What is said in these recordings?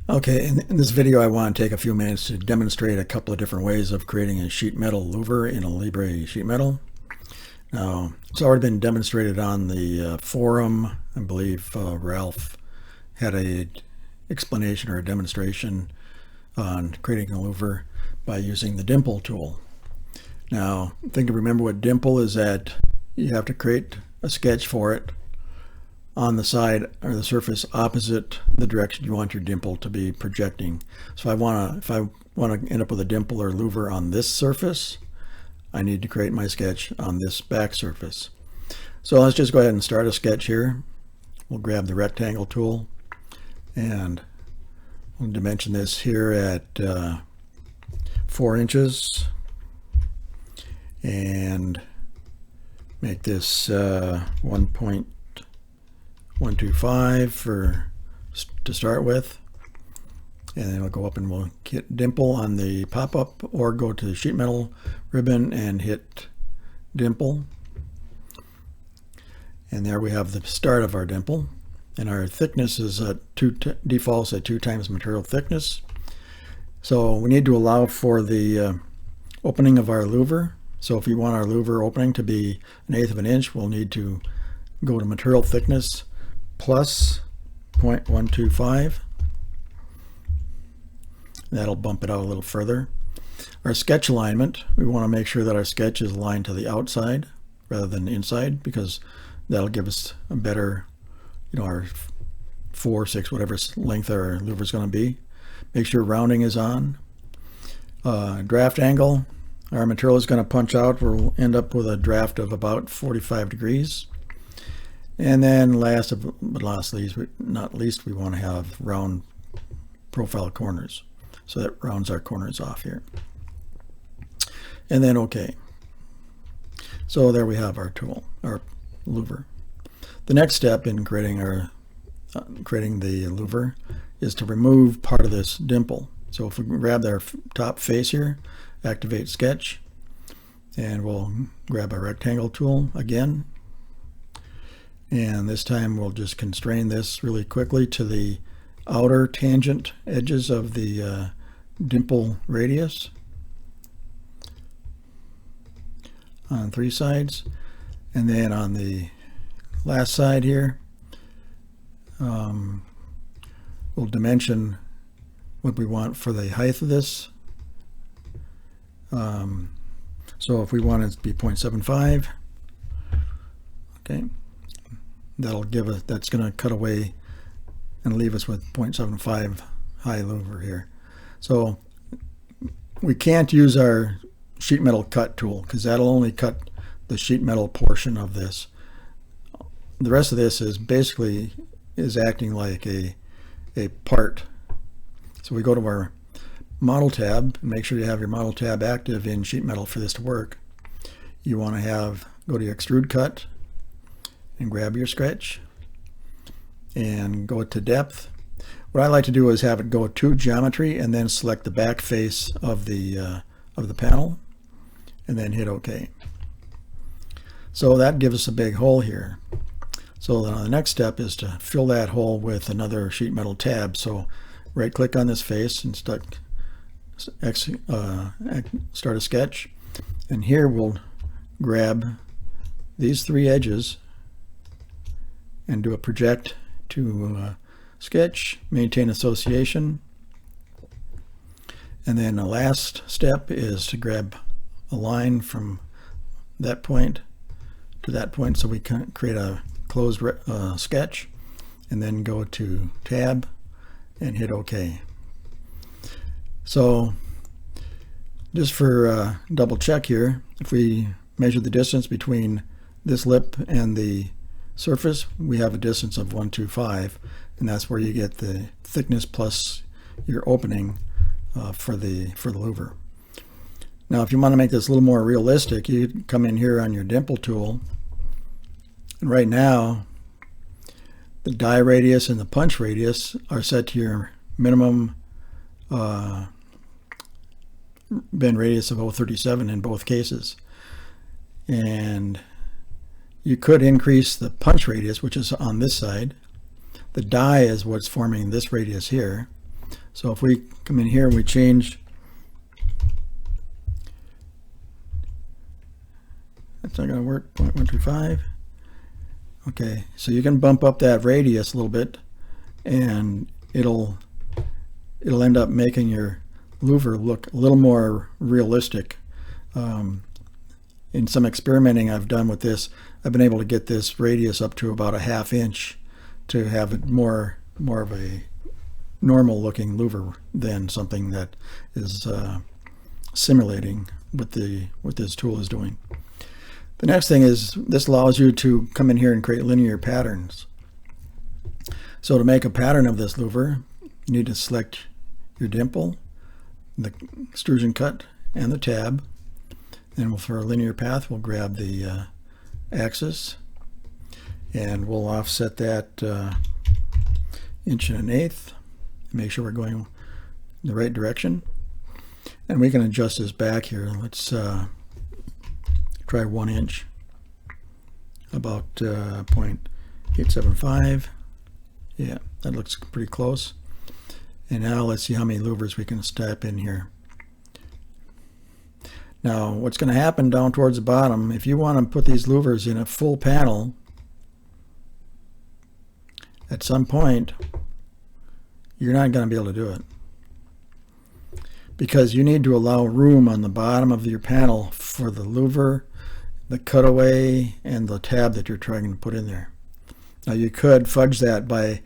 Okay, in this video I want to take a few minutes to demonstrate a couple of different ways of creating a sheet metal louver in Alibre sheet metal. Now, it's already been demonstrated on the forum. I believe Ralph had a explanation or a demonstration on creating a louver by using the dimple tool. Now, remember what dimple is at. You have to create a sketch for it on the side or the surface opposite the direction you want your dimple to be projecting. So if I want to end up with a dimple or louver on this surface, I need to create my sketch on this back surface. So let's just go ahead and start a sketch here. We'll grab the rectangle tool and we'll dimension this here at 4 inches and make this 1.125 to start with, and then we'll go up and we'll hit dimple on the pop-up or go to the sheet metal ribbon and hit dimple, and there we have the start of our dimple, and our thickness is defaults at 2 times material thickness. So we need to allow for the opening of our louver. So if we want our louver opening to be 1/8 of an inch, we'll need to go to material thickness plus 0.125. That'll bump it out a little further. Our sketch alignment, we want to make sure that our sketch is aligned to the outside rather than inside, because that'll give us a better, our 4, 6, whatever length our louver is going to be. Make sure rounding is on. Draft angle, our material is going to punch out. We'll end up with a draft of about 45 degrees. And then last but not least, we want to have round profile corners. So that rounds our corners off here. And then OK. So there we have our tool, our louver. The next step in creating the louver is to remove part of this dimple. So if we grab our top face here, activate sketch, and we'll grab our rectangle tool again. And this time we'll just constrain this really quickly to the outer tangent edges of the dimple radius on 3 sides. And then on the last side here, we'll dimension what we want for the height of this. So if we want it to be 0.75, okay, that's going to cut away and leave us with 0.75 high louver here. So we can't use our sheet metal cut tool because that'll only cut the sheet metal portion of this. The rest of this is basically acting like a part. So we go to our model tab, and make sure you have your model tab active in sheet metal for this to work. You want to go to your extrude cut and grab your sketch and go to depth. What I like to do is have it go to geometry and then select the back face of the panel and then hit OK. So that gives us a big hole here. So the next step is to fill that hole with another sheet metal tab. So right click on this face and start a sketch, and here we'll grab these 3 edges and do a project to sketch, maintain association, and then the last step is to grab a line from that point to that point so we can create a closed sketch, and then go to tab and hit OK. So just for double check here, if we measure the distance between this lip and the surface, we have a distance of 125, and that's where you get the thickness plus your opening for the louver. Now if you want to make this a little more realistic, you come in here on your dimple tool, and right now the die radius and the punch radius are set to your minimum bend radius of 0.37 in both cases. And you could increase the punch radius, which is on this side. The die is what's forming this radius here. So if we come in here and we change, that's not going to work, 0.125. Okay, so you can bump up that radius a little bit, and it'll end up making your louver look a little more realistic. In some experimenting I've done with this, I've been able to get this radius up to about a 1/2 inch to have it more of a normal looking louver than something that is simulating what this tool is doing. The next thing is this allows you to come in here and create linear patterns. So to make a pattern of this louver, you need to select your dimple, the extrusion cut, and the tab. And for a linear path, we'll grab the axis, and we'll offset that 1 1/8. Make sure we're going the right direction. And we can adjust this back here. Let's try 1 inch, about 0.875. Yeah, that looks pretty close. And now let's see how many louvers we can step in here. Now what's going to happen down towards the bottom, if you want to put these louvers in a full panel, at some point you're not going to be able to do it, because you need to allow room on the bottom of your panel for the louver, the cutaway, and the tab that you're trying to put in there. Now you could fudge that by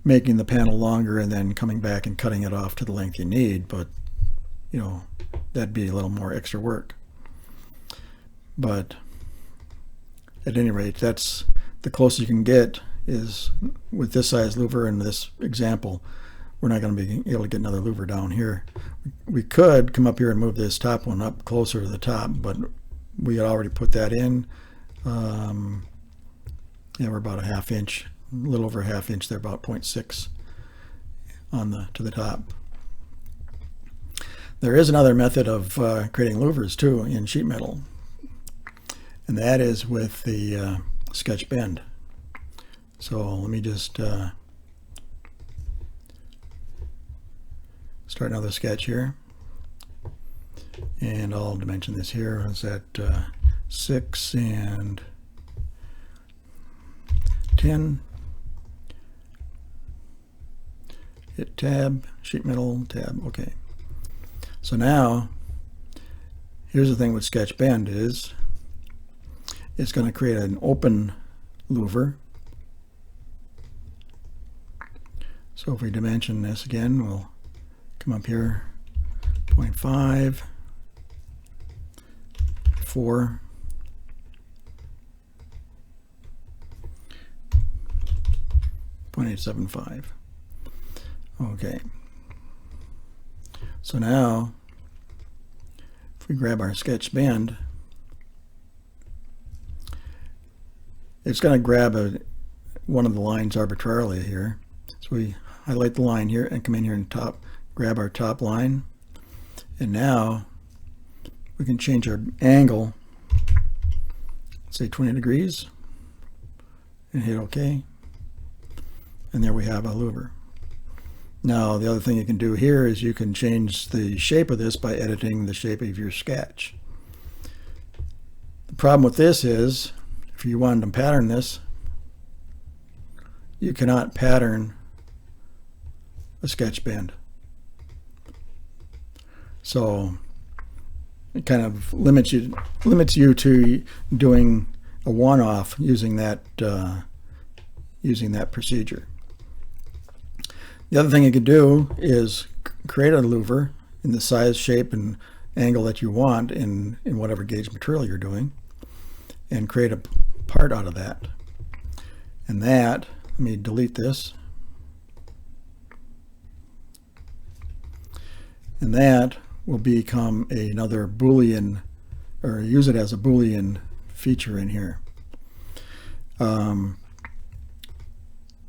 making the panel longer and then coming back and cutting it off to the length you need, but you know, that'd be a little more extra work. But at any rate, that's the closest you can get. Is with this size louver in this example, we're not going to be able to get another louver down here. We could come up here and move this top one up closer to the top, but we had already put that in. Yeah, we're about a 1/2 inch, a little over a 1/2 inch there, about 0.6 on to the top. There is another method of creating louvers too in sheet metal, and that is with the sketch bend. So let me just start another sketch here, and I'll dimension this here. Is at 6 and 10. Hit tab, sheet metal, tab. Okay. So now, here's the thing with sketch bend is it's going to create an open louver. So if we dimension this again, we'll come up here, 0.5, 4, 0.875. Okay. So now, if we grab our sketch bend, it's going to grab one of the lines arbitrarily here. So we highlight the line here and come in here and grab our top line. And now we can change our angle, say 20 degrees, and hit OK. And there we have a louver. Now the other thing you can do here is you can change the shape of this by editing the shape of your sketch. The problem with this is, if you wanted to pattern this, you cannot pattern a sketch bend. So it kind of limits you to doing a one-off using that procedure. The other thing you could do is create a louver in the size, shape, and angle that you want in whatever gauge material you're doing, and create a part out of that. And that, let me delete this. And that will become another Boolean, or use it as a Boolean feature in here.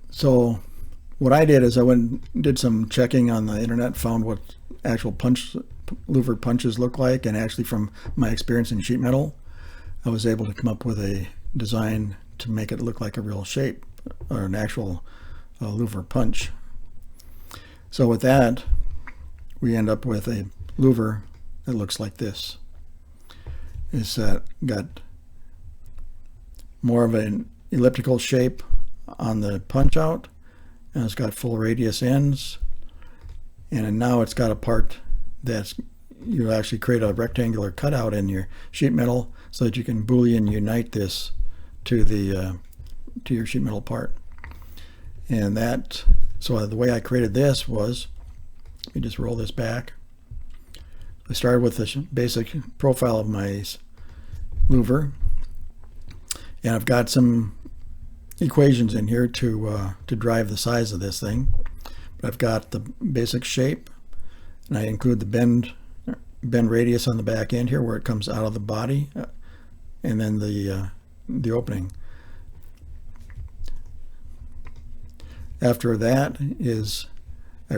So what I did is I went and did some checking on the internet, found what actual louver punches look like, and actually from my experience in sheet metal, I was able to come up with a design to make it look like a real shape, or an actual louver punch. So with that, we end up with a louver that looks like this. It's got more of an elliptical shape on the punch out, and it's got full radius ends, and now it's got a part that's, you actually create a rectangular cutout in your sheet metal so that you can Boolean unite this to the to your sheet metal part. And that, so the way I created this was, let me just roll this back. I started with the basic profile of my louver, and I've got some equations in here to drive the size of this thing. But I've got the basic shape, and I include the bend radius on the back end here where it comes out of the body, and then the opening. After that is I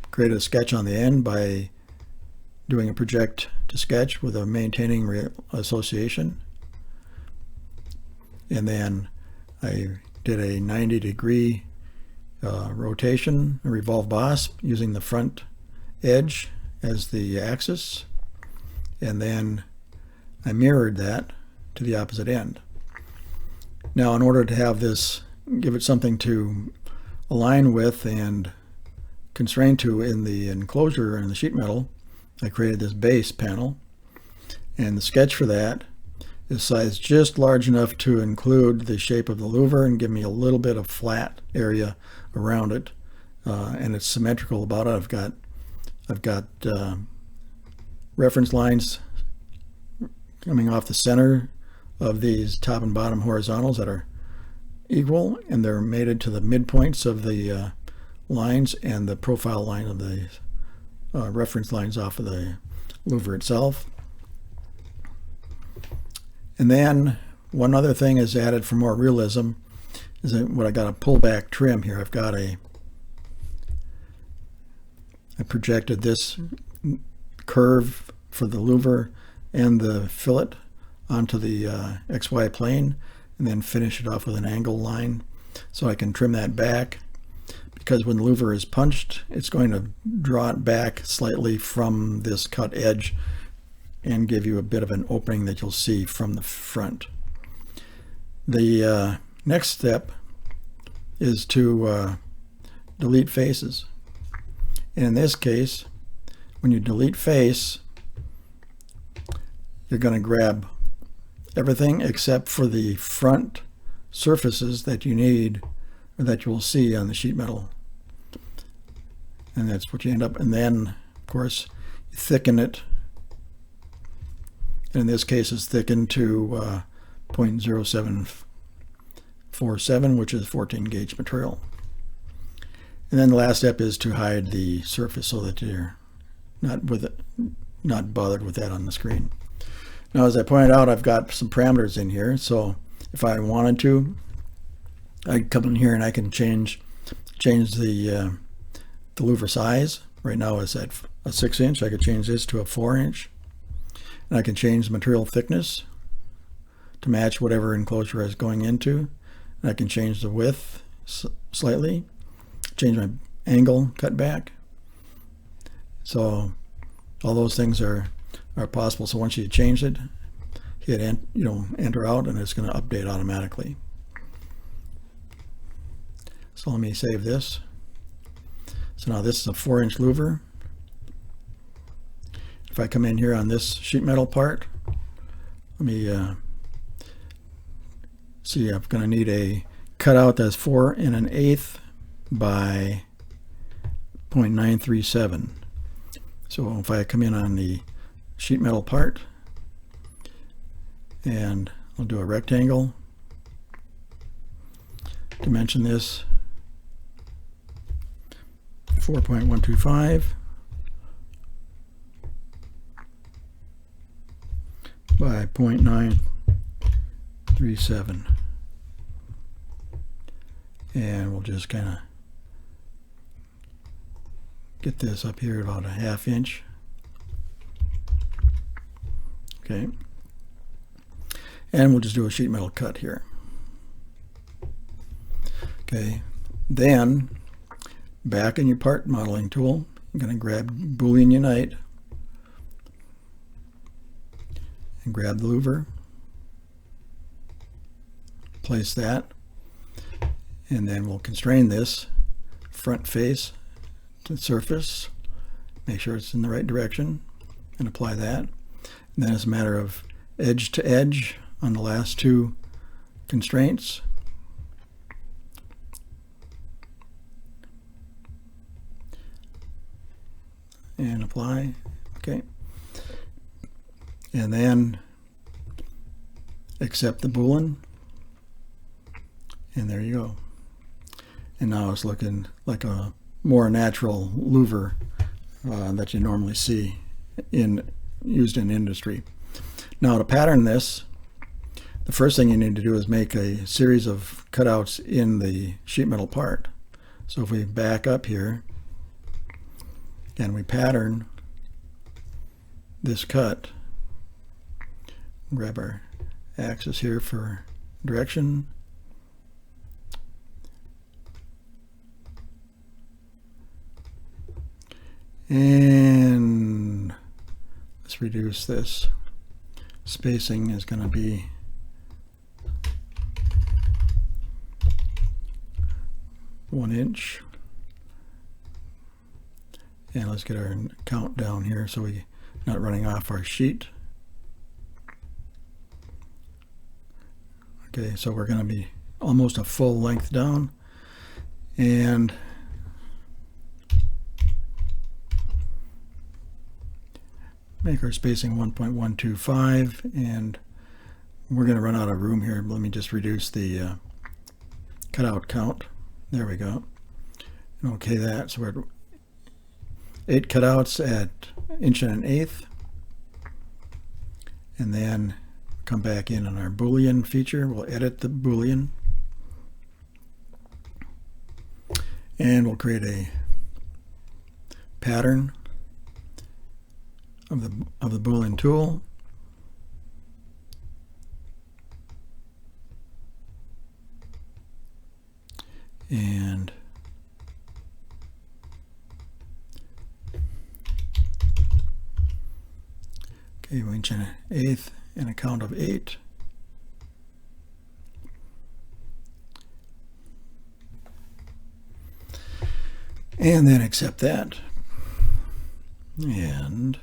create a sketch on the end by doing a project to sketch with a maintaining association. And then I did a 90-degree rotation, a revolve boss, using the front edge as the axis. And then I mirrored that to the opposite end. Now, in order to have this, give it something to align with and constrain to in the enclosure in the sheet metal, I created this base panel, and the sketch for that is sized just large enough to include the shape of the louver and give me a little bit of flat area around it, and it's symmetrical about it. I've got reference lines coming off the center of these top and bottom horizontals that are equal, and they're mated to the midpoints of the lines and the profile line of the reference lines off of the louver itself. And then one other thing is added for more realism is that what I got a pullback trim here. I projected this curve for the louver and the fillet onto the XY plane, and then finish it off with an angle line so I can trim that back, because when the louver is punched, it's going to draw it back slightly from this cut edge and give you a bit of an opening that you'll see from the front. The next step is to delete faces. And in this case, when you delete face, you're going to grab everything except for the front surfaces that you need, or that you'll see on the sheet metal. And that's what you end up, and then of course you thicken it. And in this case it's thickened to 0.0747, which is 14 gauge material. And then the last step is to hide the surface so that you're not bothered with that on the screen. Now, as I pointed out, I've got some parameters in here, so if I wanted to, I'd come in here and I can change the louver size. Right now it's at a 6-inch. I could change this to a 4-inch, and I can change the material thickness to match whatever enclosure I was going into. And I can change the width slightly, change my angle, cut back. So all those things are possible. So once you change it, hit enter out, and it's going to update automatically. So let me save this. So now this is a 4-inch louver. If I come in here on this sheet metal part, let me see, I'm going to need a cutout that's 4 1/8 by 0.937. So if I come in on the sheet metal part, and I'll do a rectangle, dimension this 4.125 by 0.937, and we'll just kind of get this up here about a 1/2 inch. Okay, and we'll just do a sheet metal cut here. Okay, then back in your part modeling tool, I'm going to grab Boolean Unite and grab the louver, place that, and then we'll constrain this front face to surface, make sure it's in the right direction, and apply that. And then it's a matter of edge to edge on the last two constraints. And apply. Okay. And then accept the Boolean. And there you go. And now it's looking like a more natural louver that you normally see used in industry. Now to pattern this, the first thing you need to do is make a series of cutouts in the sheet metal part. So if we back up here and we pattern this cut, grab our axis here for direction, and let's reduce this. Spacing is going to be one inch. And let's get our count down here so we're not running off our sheet. Okay, so we're going to be almost a full length down. And make our spacing 1.125, and we're going to run out of room here. Let me just reduce the cutout count. There we go. And okay that, so we're at 8 cutouts at 1.125, and then come back in on our Boolean feature. We'll edit the Boolean, and we'll create a pattern of the Boolean tool. And okay, 1.125 and a count of 8. And then accept that. And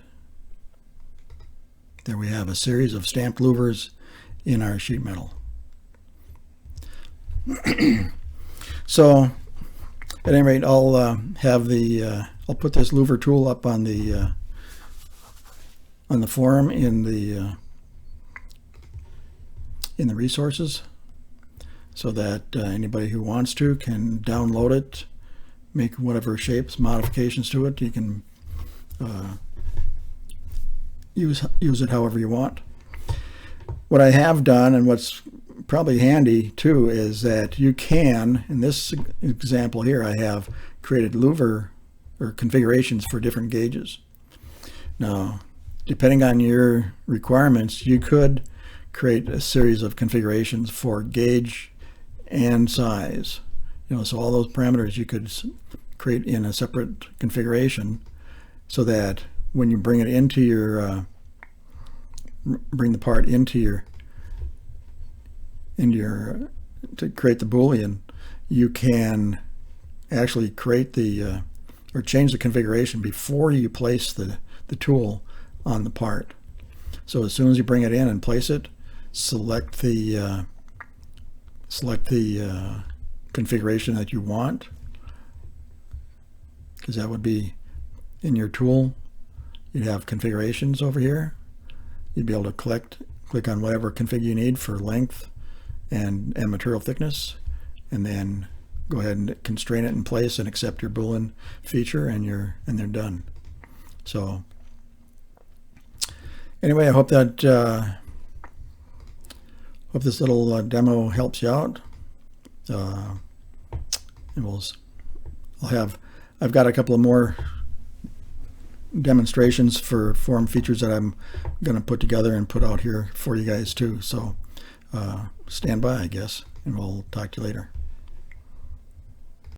there we have a series of stamped louvers in our sheet metal. So at any rate, I'll have the I'll put this louver tool up on the forum in the resources, so that anybody who wants to can download it, make whatever shapes, modifications to it. You can use it however you want. What I have done, and what's probably handy too, is that you can, in this example here, I have created louver or configurations for different gauges. Now, depending on your requirements, you could create a series of configurations for gauge and size. So all those parameters you could create in a separate configuration, so that when you bring it into your bring the part into your to create the Boolean, you can actually create the or change the configuration before you place the tool on the part. So as soon as you bring it in and place it, select the configuration that you want, because that would be in your tool. You'd have configurations over here. You'd be able to click on whatever config you need for length and material thickness, and then go ahead and constrain it in place and accept your Boolean feature, and they're done. So anyway, I hope that hope this little demo helps you out. And I've got a couple of more demonstrations for forum features that I'm going to put together and put out here for you guys too. So stand by, I guess, and we'll talk to you later.